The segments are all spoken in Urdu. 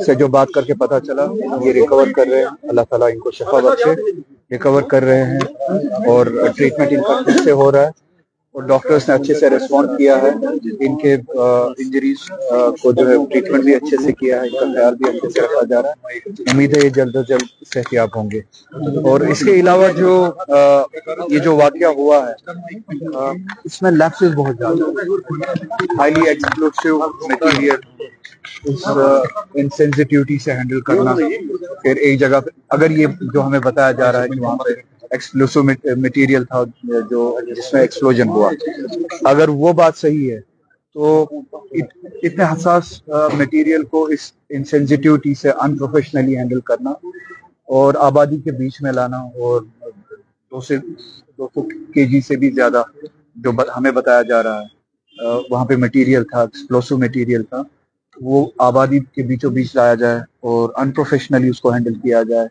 سے جو بات کر کے پتہ چلا یہ ریکور کر رہے ہیں، اللہ تعالیٰ ان کو شفا بخشے، ریکور کر رہے ہیں اور ٹریٹمنٹ ان کا خود سے ہو رہا ہے اور ڈاکٹرز نے اچھے سے ریسپونڈ کیا ہے، ان کے انجریز کو جو ہے ٹریٹمنٹ بھی اچھے سے کیا ہے، ان کا خیال بھی اچھے سے رکھا جا رہا ہے، امید ہے یہ جلد از جلد صحتیاب ہوں گے۔ اور اس کے علاوہ جو یہ جو واقعہ ہوا ہے اس میں لیپسز بہت زیادہ، ہائیلی ایکسپلوسیو میٹیریل، اس انسینسٹیوٹی سے ہینڈل کرنا، پھر ایک جگہ پہ اگر یہ جو ہمیں بتایا جا رہا ہے کہ وہاں پہ ایکسپلوسو مٹیریل تھا جو جس میں ایکسپلوژن ہوا، اگر وہ بات صحیح ہے تو اتنے حساس مٹیریل کو اس انسینسٹیوٹی سے انپروفیشنلی ہینڈل کرنا اور آبادی کے بیچ میں لانا، اور 200 kg سے بھی زیادہ جو ہمیں بتایا جا رہا ہے وہاں پہ مٹیریل تھا، ایکسپلوسو مٹیریل تھا، وہ آبادی کے بیچوں بیچ لایا جائے اور انپروفیشنلی اس کو ہینڈل کیا جائے،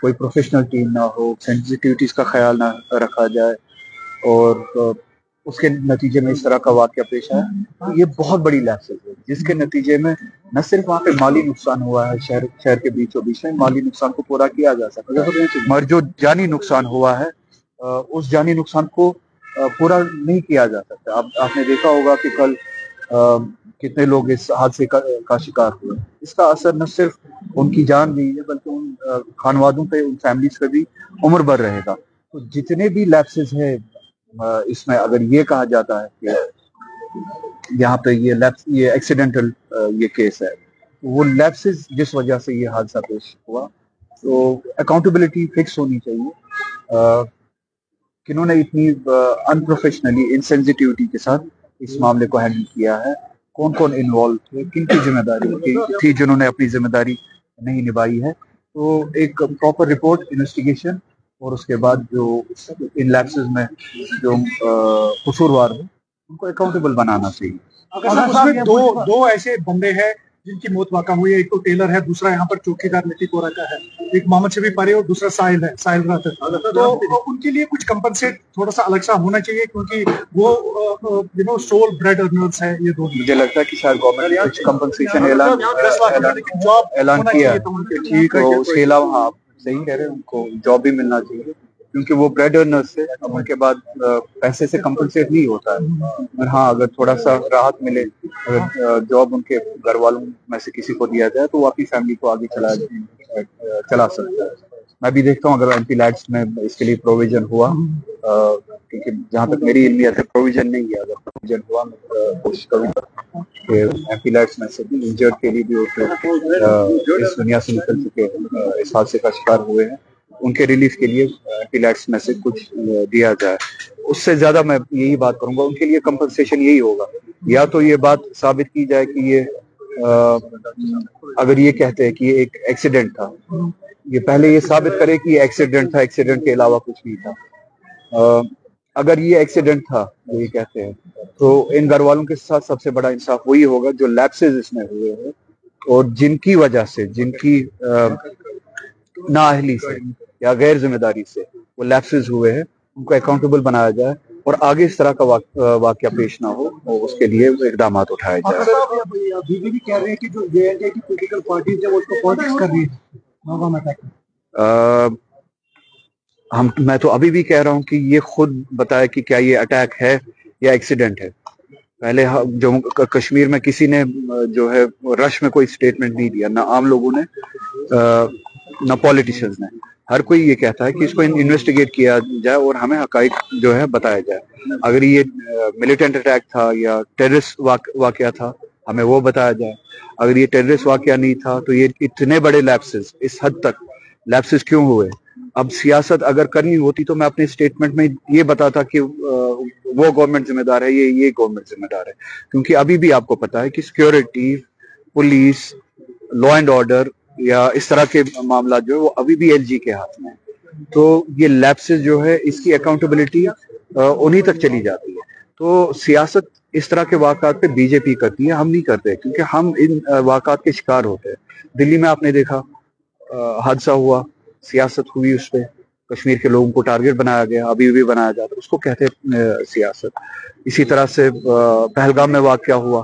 کوئی پروفیشنل ٹیم نہ ہو، سینسٹیوٹیز کا خیال نہ رکھا جائے اور اس کے نتیجے میں اس طرح کا واقعہ پیش آیا، یہ بہت بڑی لیپسز ہے جس کے نتیجے میں نہ صرف وہاں پہ مالی نقصان ہوا ہے، شہر کے بیچوں بیچ میں مالی نقصان کو پورا کیا جا سکتا ہے، مگر جو جانی نقصان ہوا ہے اس جانی نقصان کو پورا نہیں کیا جا سکتا۔ اب آپ نے دیکھا ہوگا کہ کل کتنے لوگ اس حادثے کا شکار ہوئے، اس کا اثر نہ صرف ان کی جان گئی ہے بلکہ ان خانوادوں پہ، ان فیملیز پہ بھی عمر بھر رہے گا۔ تو جتنے بھی لیپسز ہیں اس میں اگر یہ کہا جاتا ہے کہ یہاں پہ یہ ایکسیڈنٹل یہ کیس ہے، وہ لیپسز جس وجہ سے یہ حادثہ پیش ہوا، تو اکاؤنٹیبلٹی فکس ہونی چاہیے، کنہوں نے اتنی انپروفیشنلی انسینسٹیوٹی کے ساتھ اس معاملے کو ہینڈل کیا ہے، کون کون انوالو تھے، کن کی ذمہ داری تھی جنہوں نے اپنی ذمہ داری نہیں نبھائی ہے۔ تو ایک پراپر رپورٹ، انویسٹیگیشن، اور اس کے بعد جو ان لیپسز میں جو قصوروار ہو ان کو اکاؤنٹیبل بنانا چاہیے۔ اگر اس میں دو ایسے بندے ہیں جن کی موت واقع ہوئی ہے، ایک تو ٹیلر ہے، دوسرا یہاں پر چوکی دار لتی پورا کا ہے، ایک محمد شبی پارے اور دوسرا ساحل ہے، ساحل رات ہے، تو ان کے لیے کچھ کمپنسیٹ تھوڑا سا الگ سا ہونا چاہیے کیونکہ وہ سول بریڈ ارنرز ہیں یہ دو۔ مجھے لگتا ہے کہ شاید گورنمنٹ نے کچھ کمپنسیشن اعلان کیا ہے، ٹھیک ہے، اس کے علاوہ ہاں صحیح کہہ رہے ہیں، ان کو جاب بھی ملنا چاہیے کیونکہ وہ بریڈ ارنرز سے اب ان کے بعد پیسے سے کمپنسیٹ نہیں ہوتا ہے، مگر ہاں اگر تھوڑا سا راحت ملے، اگر جاب ان کے گھر والوں میں سے کسی کو دیا جائے تو وہ اپنی فیملی کو آگے چلا سکتا ہے۔ میں بھی دیکھتا ہوں اگر ایم پی لیڈس میں اس کے لیے پروویژن ہوا، کیونکہ جہاں تک میری علمیت ہے پروویژن نہیں ہے، اگر پروویژن ہوا میں کوشش کروں گا کہ ایم پی لیڈس میں سے بھی انجرڈ کے لیے بھی اس دنیا سے نکل چکے اس حادثے کا شکار ہوئے ہیں، ان کے ریلیف کے لیے ایم پی لیڈس میں سے کچھ دیا جائے۔ اس سے زیادہ میں یہی بات کروں گا، ان کے لیے کمپنسیشن یہی ہوگا، یا تو یہ بات ثابت کی جائے کہ یہ اگر یہ کہتے ہیں کہ یہ ایک ایکسیڈنٹ تھا، یہ پہلے یہ ثابت کرے کہ یہ ایکسیڈنٹ تھا، ایکسیڈنٹ کے علاوہ کچھ نہیں تھا۔ اگر یہ ایکسیڈنٹ تھا جو یہ کہتے ہیں تو ان گھر والوں کے ساتھ سب سے بڑا انصاف وہی ہوگا جو لیپسز اس میں ہوئے ہیں اور جن کی وجہ سے، جن کی نااہلی سے یا غیر ذمہ داری سے وہ لیپسز ہوئے ہیں، ان کو اکاؤنٹیبل بنایا جائے اور آگے اس طرح کا واقعہ پیش نہ ہو اور اس کے لیے اقدامات اٹھائے جائیں۔ بی جے پی کہہ رہے ہیں کہ جو جے اینڈ کے کی پولیٹیکل پارٹیز ہیں وہ اس کو پالیٹکس کر رہی ہے۔ میں تو ابھی بھی کہہ رہا ہوں کہ یہ خود بتائے کہ کیا یہ اٹیک ہے یا ایکسیڈنٹ ہے۔ پہلے جموں کشمیر میں کسی نے جو ہے رش میں کوئی سٹیٹمنٹ نہیں دیا، نہ عام لوگوں نے نہ پولیٹیشنز نے، ہر کوئی یہ کہتا ہے کہ اس کو انویسٹیگیٹ کیا جائے اور ہمیں حقائق جو ہے بتایا جائے، اگر یہ ملیٹنٹ اٹیک تھا یا ٹیررسٹ واقعہ تھا ہمیں وہ بتایا جائے، اگر یہ ٹیررسٹ واقعہ نہیں تھا تو یہ اتنے بڑے لیپسز، اس حد تک لیپسز کیوں ہوئے۔ اب سیاست اگر کرنی ہوتی تو میں اپنے اسٹیٹمنٹ میں یہ بتاتا کہ وہ گورنمنٹ ذمہ دار ہے، یہ گورنمنٹ ذمہ دار ہے، کیونکہ ابھی بھی آپ کو پتا ہے کہ security, police, law and order یا اس طرح کے معاملات جو ہے وہ ابھی بھی ایل جی کے ہاتھ میں ہیں، تو یہ لیپسز جو ہے اس کی اکاؤنٹیبلٹی انہی تک چلی جاتی ہے۔ تو سیاست اس طرح کے واقعات پہ بی جے پی کرتی ہے، ہم نہیں کرتے کیونکہ ہم ان واقعات کے شکار ہوتے ہیں۔ دلی میں آپ نے دیکھا حادثہ ہوا، سیاست ہوئی، اس پہ کشمیر کے لوگوں کو ٹارگٹ بنایا گیا، ابھی بھی بنایا جاتا ہے، اس کو کہتے ہیں سیاست۔ اسی طرح سے پہلگام میں واقعہ ہوا،